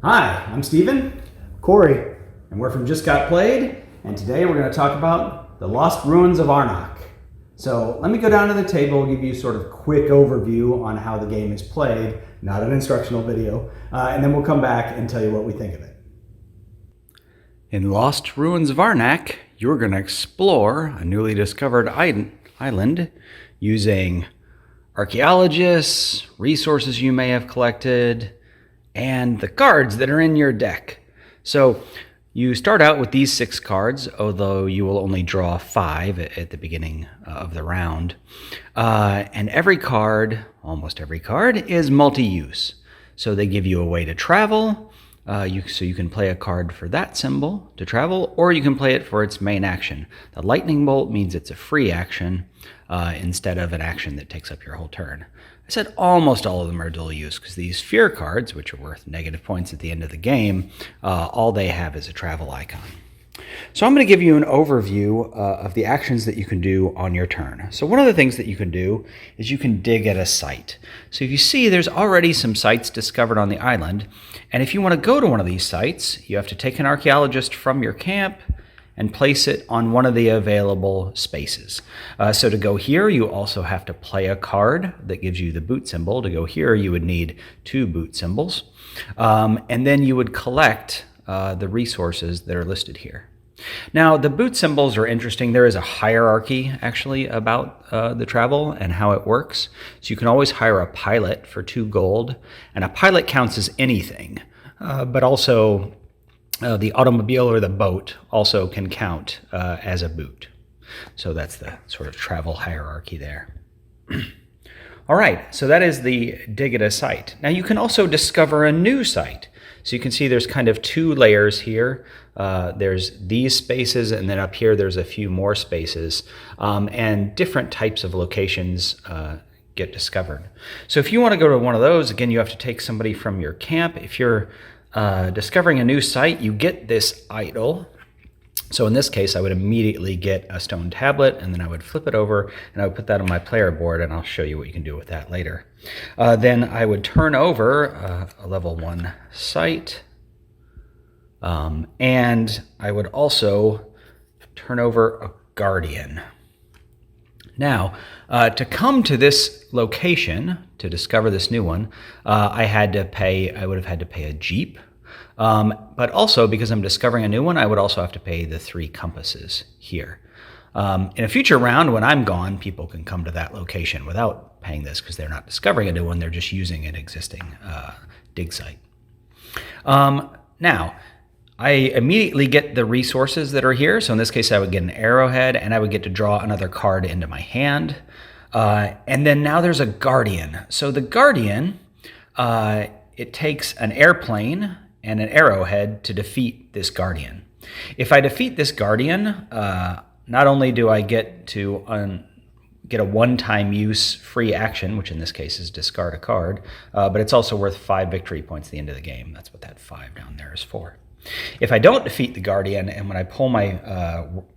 Hi, I'm Steven, Cory, and we're from Just Got Played, and today we're going to talk about the Lost Ruins of Arnak. So let me go down to the table, give you sort of quick overview on how the game is played, not an instructional video, and then we'll come back and tell you what we think of it. In Lost Ruins of Arnak, you're going to explore a newly discovered island using archaeologists, resources you may have collected, and the cards that are in your deck. So you start out with these 6 cards, although you will only draw 5 at the beginning of the round. And every card, almost every card, is multi-use. So they give you a way to travel, so you can play a card for that symbol to travel, or you can play it for its main action. The lightning bolt means it's a free action instead of an action that takes up your whole turn. I said almost all of them are dual use because these Fiore cards, which are worth negative points at the end of the game, all they have is a travel icon. So I'm going to give you an overview of the actions that you can do on your turn. So one of the things that you can do is you can dig at a site. So if you see, there's already some sites discovered on the island, and if you want to go to one of these sites, you have to take an archaeologist from your camp and place it on one of the available spaces. So to go here, you also have to play a card that gives you the boot symbol. To go here, you would need 2 boot symbols. And then you would collect the resources that are listed here. Now, the boot symbols are interesting. There is a hierarchy, actually, about the travel and how it works. So you can always hire a pilot for 2 gold, and a pilot counts as anything, but also the automobile or the boat also can count as a boot. So that's the sort of travel hierarchy there. All right, so that is the dig at a site. Now you can also discover a new site. So you can see there's kind of 2 layers here. There's these spaces, and then up here there's a few more spaces, and different types of locations get discovered. So if you want to go to one of those, again, you have to take somebody from your camp. If you're discovering a new site, you get this idol. So in this case, I would immediately get a stone tablet, and then I would flip it over, and I would put that on my player board, and I'll show you what you can do with that later. Then I would turn over a level 1 site, and I would also turn over a guardian. Now, to come to this location, to discover this new one, I would have had to pay a jeep. But also, because I'm discovering a new one, I would also have to pay the 3 compasses here. In a future round, when I'm gone, people can come to that location without paying this because they're not discovering a new one, they're just using an existing dig site. Now, I immediately get the resources that are here. So in this case, I would get an arrowhead, and I would get to draw another card into my hand. And then now there's a guardian. So the guardian, it takes an airplane and an arrowhead to defeat this guardian. If I defeat this guardian, not only do I get to get a one-time use free action, which in this case is discard a card, but it's also worth 5 victory points at the end of the game. That's what that 5 down there is for. If I don't defeat the guardian, and when I pull my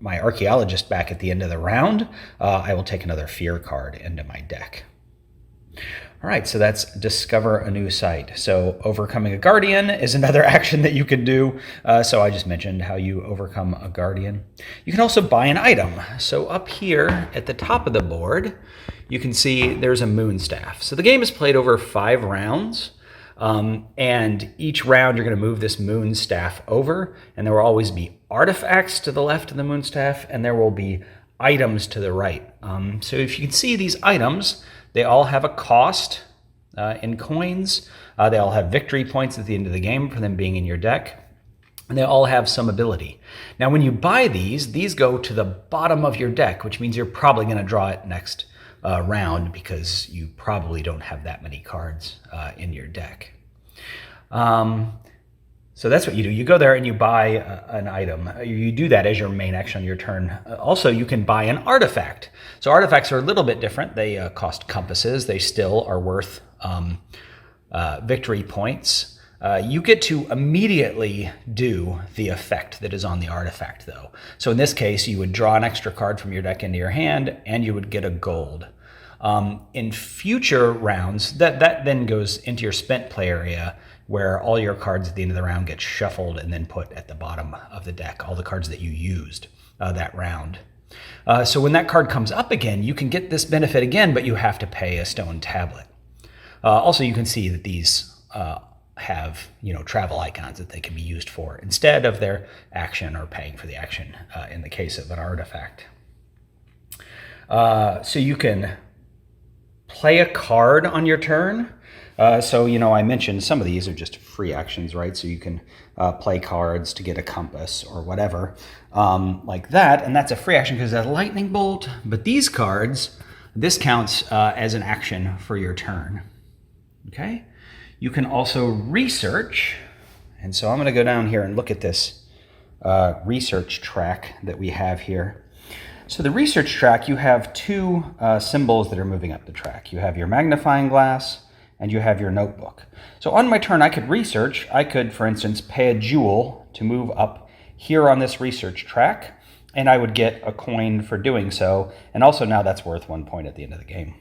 my archaeologist back at the end of the round, I will take another Fiore card into my deck. All right, so that's discover a new site. So overcoming a guardian is another action that you can do. So I just mentioned how you overcome a guardian. You can also buy an item. So up here at the top of the board, you can see there's a moon staff. So the game is played over 5 rounds. And each round you're going to move this moon staff over, and there will always be artifacts to the left of the moon staff, and there will be items to the right. So if you can see these items, they all have a cost in coins. They all have victory points at the end of the game for them being in your deck, and they all have some ability. Now when you buy these go to the bottom of your deck, which means you're probably going to draw it next round because you probably don't have that many cards in your deck. So that's what you do. You go there and you buy an item. You do that as your main action on your turn. Also, you can buy an artifact. So artifacts are a little bit different. They cost compasses. They still are worth victory points. You get to immediately do the effect that is on the artifact, though. So in this case, you would draw an extra card from your deck into your hand, and you would get a gold. In future rounds, that then goes into your spent play area, where all your cards at the end of the round get shuffled and then put at the bottom of the deck, all the cards that you used that round. So when that card comes up again, you can get this benefit again, but you have to pay a stone tablet. Also, you can see that these have travel icons that they can be used for instead of their action or paying for the action in the case of an artifact. So you can play a card on your turn. So I mentioned some of these are just free actions, right? So you can play cards to get a compass or whatever like that, and that's a free action because it's a lightning bolt. But these cards, this counts as an action for your turn. Okay. You can also research, and so I'm going to go down here and look at this research track that we have here. So the research track, you have two symbols that are moving up the track. You have your magnifying glass and you have your notebook. So on my turn, I could research. I could, for instance, pay a jewel to move up here on this research track, and I would get a coin for doing so. And also now that's worth 1 point at the end of the game.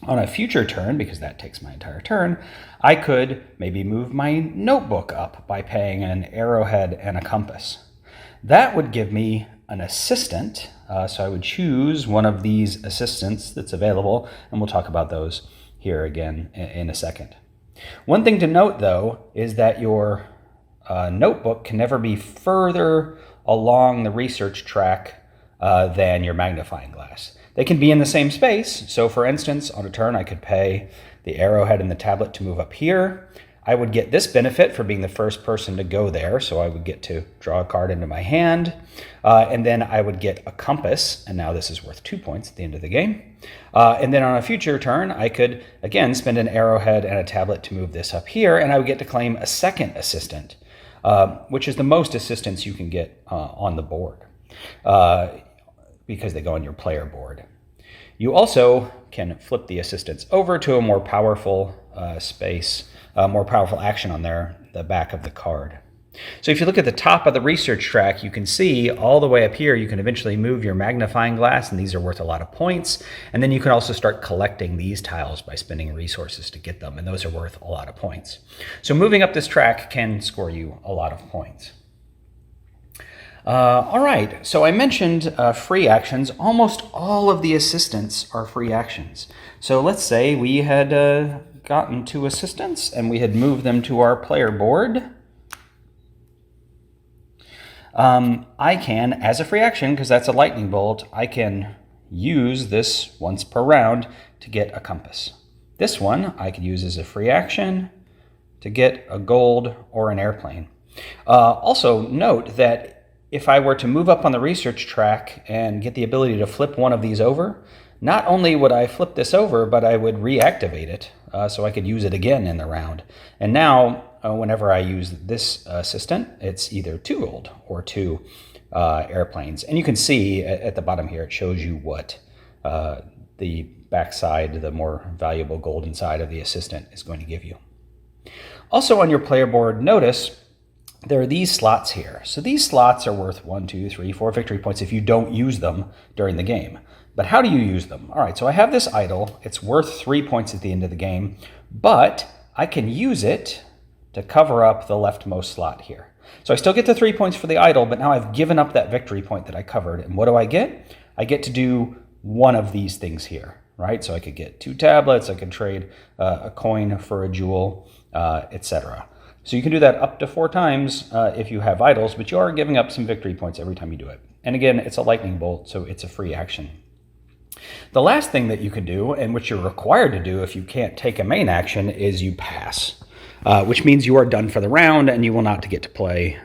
On a future turn, because that takes my entire turn, I could maybe move my notebook up by paying an arrowhead and a compass. That would give me an assistant, so I would choose one of these assistants that's available, and we'll talk about those here again in a second. One thing to note, though, is that your notebook can never be further along the research track than your magnifying glass. They can be in the same space. So for instance, on a turn, I could pay the arrowhead and the tablet to move up here. I would get this benefit for being the first person to go there. So I would get to draw a card into my hand. And then I would get a compass. And now this is worth 2 points at the end of the game. And then on a future turn, I could, again, spend an arrowhead and a tablet to move this up here. And I would get to claim a second assistant, which is the most assistants you can get on the board. Because they go on your player board. You also can flip the assistants over to a more powerful space, more powerful action on the back of the card. So if you look at the top of the research track, you can see all the way up here, you can eventually move your magnifying glass, and these are worth a lot of points. And then you can also start collecting these tiles by spending resources to get them, and those are worth a lot of points. So moving up this track can score you a lot of points. All right, so I mentioned free actions. Almost all of the assistants are free actions. So let's say we had gotten 2 assistants and we had moved them to our player board. I can, as a free action, because that's a lightning bolt, I can use this once per round to get a compass. This one I could use as a free action to get a gold or an airplane. Also note that if I were to move up on the research track and get the ability to flip one of these over, not only would I flip this over, but I would reactivate it so I could use it again in the round. And now, whenever I use this assistant, it's either 2 gold or 2 airplanes. And you can see at the bottom here, it shows you what the backside, the more valuable golden side of the assistant is going to give you. Also on your player board, notice there are these slots here. So these slots are worth 1, 2, 3, 4 victory points if you don't use them during the game. But how do you use them? All right, so I have this idol. It's worth 3 points at the end of the game, but I can use it to cover up the leftmost slot here. So I still get the 3 points for the idol, but now I've given up that victory point that I covered. And what do I get? I get to do one of these things here, right? So I could get 2 tablets, I could trade a coin for a jewel, etc. So you can do that up to 4 times if you have idols, but you are giving up some victory points every time you do it. And again, it's a lightning bolt, so it's a free action. The last thing that you can do, and which you're required to do if you can't take a main action, is you pass, which means you are done for the round and you will not get to play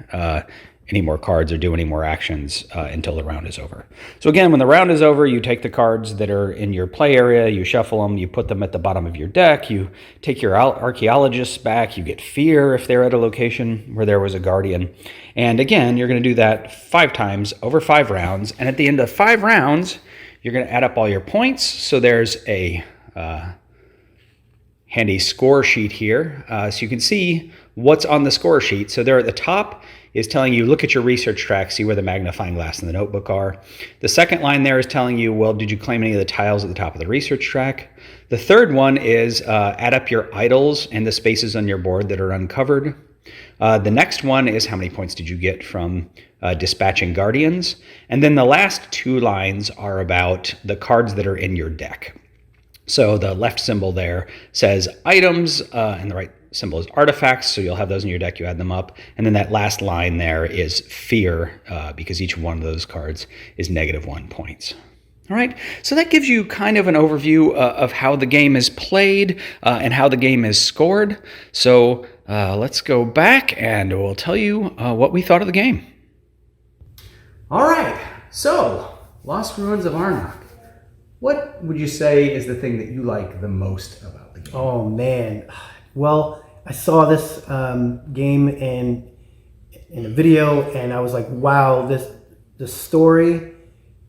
any more cards or do any more actions until the round is over. So again, when the round is over, you take the cards that are in your play area, you shuffle them, you put them at the bottom of your deck, you take your archaeologists back, you get fear if they're at a location where there was a guardian. And again, you're going to do that 5 times over 5 rounds. And at the end of 5 rounds, you're going to add up all your points. So there's a, handy score sheet here. So you can see what's on the score sheet. So there at the top is telling you, look at your research track, see where the magnifying glass and the notebook are. The second line there is telling you, well, did you claim any of the tiles at the top of the research track? The third one is add up your idols and the spaces on your board that are uncovered. The next one is how many points did you get from dispatching guardians. And then the last two lines are about the cards that are in your deck. So the left symbol there says items, and the right symbol is artifacts. So you'll have those in your deck, you add them up. And then that last line there is fear, because each one of those cards is -1 points. All right, so that gives you kind of an overview of how the game is played and how the game is scored. So let's go back and we'll tell you what we thought of the game. All right, so Lost Ruins of Arnak. What would you say is the thing that you like the most about the game? Oh man, well, I saw this game in a video, and I was like, wow, the story,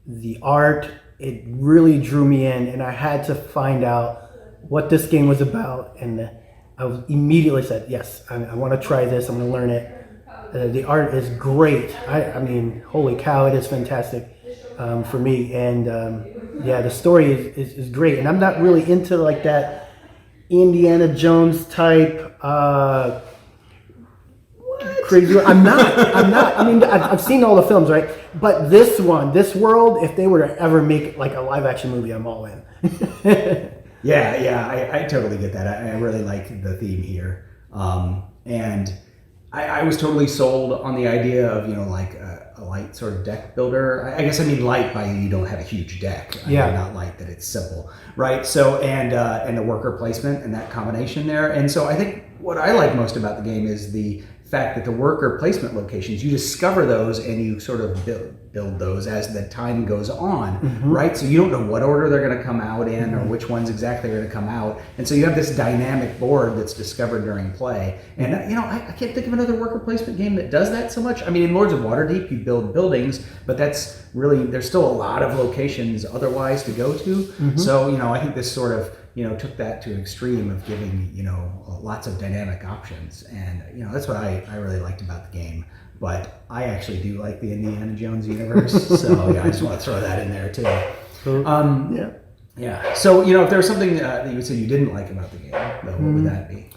the art, it really drew me in, and I had to find out what this game was about, and I immediately said, yes, I want to try this, I'm going to learn it. The art is great. I mean, holy cow, it is fantastic for me, and yeah, the story is great, and I'm not really into like that Indiana Jones type crazy. I'm not. I mean, I've seen all the films, right? But this world, if they were to ever make like a live action movie, I'm all in. Yeah, I totally get that. I really like the theme here, and I was totally sold on the idea of like a light sort of deck builder. I guess I mean light by you don't have a huge deck. Not light that it's simple, right? So and the worker placement and that combination there. And so I think what I like most about the game is the fact that the worker placement locations, you discover those and you sort of build those as the time goes on, right? So you don't know what order they're going to come out in or which ones exactly are going to come out. And so you have this dynamic board that's discovered during play. And I can't think of another worker placement game that does that so much. I mean, in Lords of Waterdeep, you build buildings, but that's really, there's still a lot of locations otherwise to go to. So, I think this sort of, took that to an extreme of giving, lots of dynamic options. And, that's what I really liked about the game. But I actually do like the Indiana Jones universe. So, I just want to throw that in there, too. Yeah. So, if there was something that you would say you didn't like about the game, what would that be?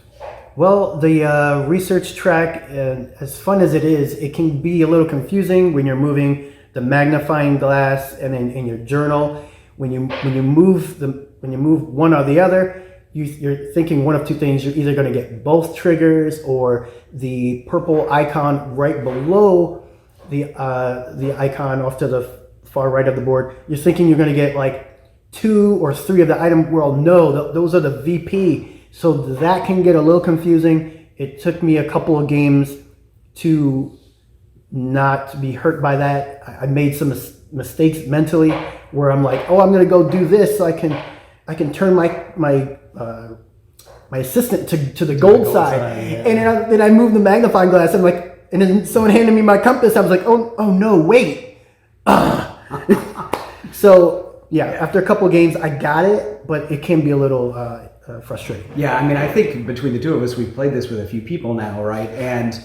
Well, the research track, as fun as it is, it can be a little confusing when you're moving the magnifying glass and then in your journal. When you move one or the other, you're thinking one of two things. You're either going to get both triggers, or the purple icon right below the icon off to the far right of the board. You're thinking you're going to get like 2 or 3 of the item. Well, no, those are the VP. So that can get a little confusing. It took me a couple of games to not be hurt by that. I made some mistakes mentally where I'm like, oh, I'm going to go do this so I can turn my assistant to the gold side. Yeah. And then I moved the magnifying glass, and and then someone handed me my compass. I was like, oh no, wait. So yeah, after a couple of games, I got it, but it can be a little frustrating. Yeah, I mean, I think between the two of us, we've played this with a few people now, right? And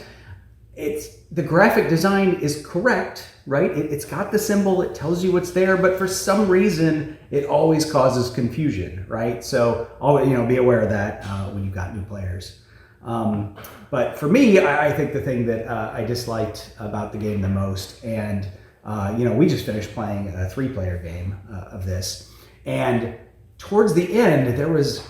the graphic design is correct, right? It's got the symbol, it tells you what's there, but for some reason, it always causes confusion, right? So always, be aware of that when you've got new players. But for me, I think the thing that I disliked about the game the most, and we just finished playing a 3-player game of this, and towards the end, there was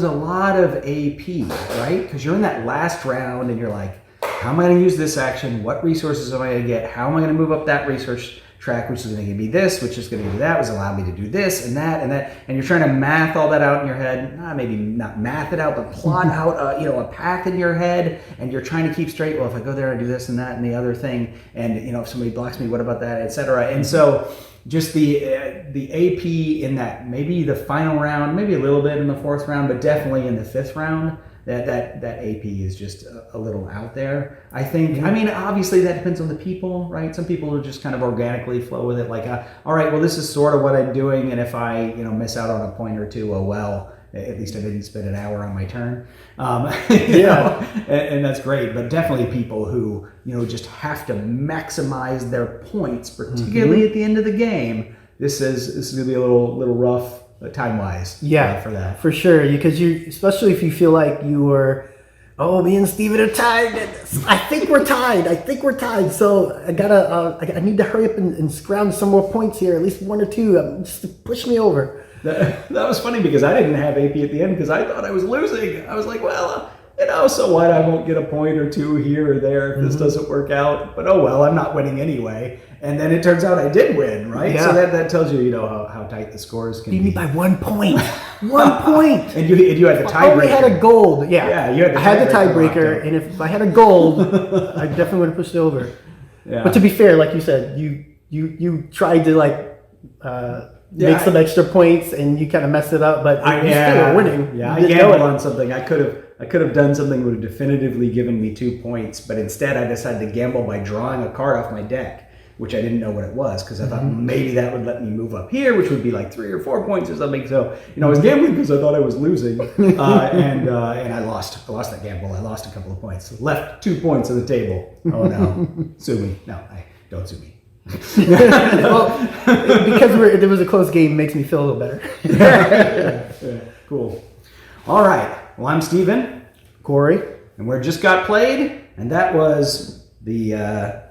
a lot of AP, right? Because you're in that last round and you're like, how am I going to use this action? What resources am I going to get? How am I going to move up that research track, which is going to give me this, which is going to give me that, which is allow me to do this and that and that. And you're trying to math all that out in your head. Maybe not math it out, but plot out a path in your head. And you're trying to keep straight. Well, if I go there and do this and that and the other thing, and if somebody blocks me, what about that, etc. And so just the AP in that, maybe the final round, maybe a little bit in the 4th round, but definitely in the 5th round, that AP is just a little out there. I think, obviously that depends on the people, right? Some people will just kind of organically flow with it, like, all right, well, this is sort of what I'm doing, and if I, miss out on a point or two, oh well, At least I didn't spend an hour on my turn. Yeah. And that's great. But definitely people who, just have to maximize their points, particularly at the end of the game. This is going to be a little rough time-wise. Yeah, for that. For sure. Because especially if you feel like you were, me and Steven are tied. I think we're tied. So I need to hurry up and scrounge some more points here, at least 1 or 2, just to push me over. That was funny because I didn't have AP at the end because I thought I was losing. I was like, well, so what? I won't get a point or 2 here or there if this doesn't work out. But oh well, I'm not winning anyway. And then it turns out I did win, right? Yeah. So that tells you, how tight the scores can Beat be. me by 1 point. 1 point. And you had the tiebreaker. I only had a gold. Yeah. Yeah, you had the I had the tiebreaker tiebreaker, and if I had a gold, I definitely would have pushed it over. Yeah. But to be fair, like you said, you tried to make some extra points, and you kind of messed it up. But you still were winning. Yeah, I gambled on something. I could have done something that would have definitively given me 2 points, but instead I decided to gamble by drawing a card off my deck, which I didn't know what it was because I thought maybe that would let me move up here, which would be like 3 or 4 points or something. So I was gambling because I thought I was losing, and I lost. I lost that gamble. I lost a couple of points. Left 2 points on the table. Oh no, sue me. No, don't sue me. Well, because there was a close game, makes me feel a little better. Yeah, cool. All right. Well, I'm Steven. Cory. And we just got played, and that was the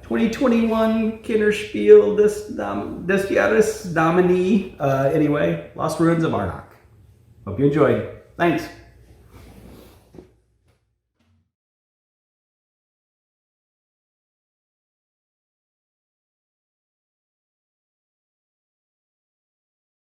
2021 Kinderspiel des Jahres nominee. Anyway, Lost Ruins of Arnak. Hope you enjoyed. Thanks.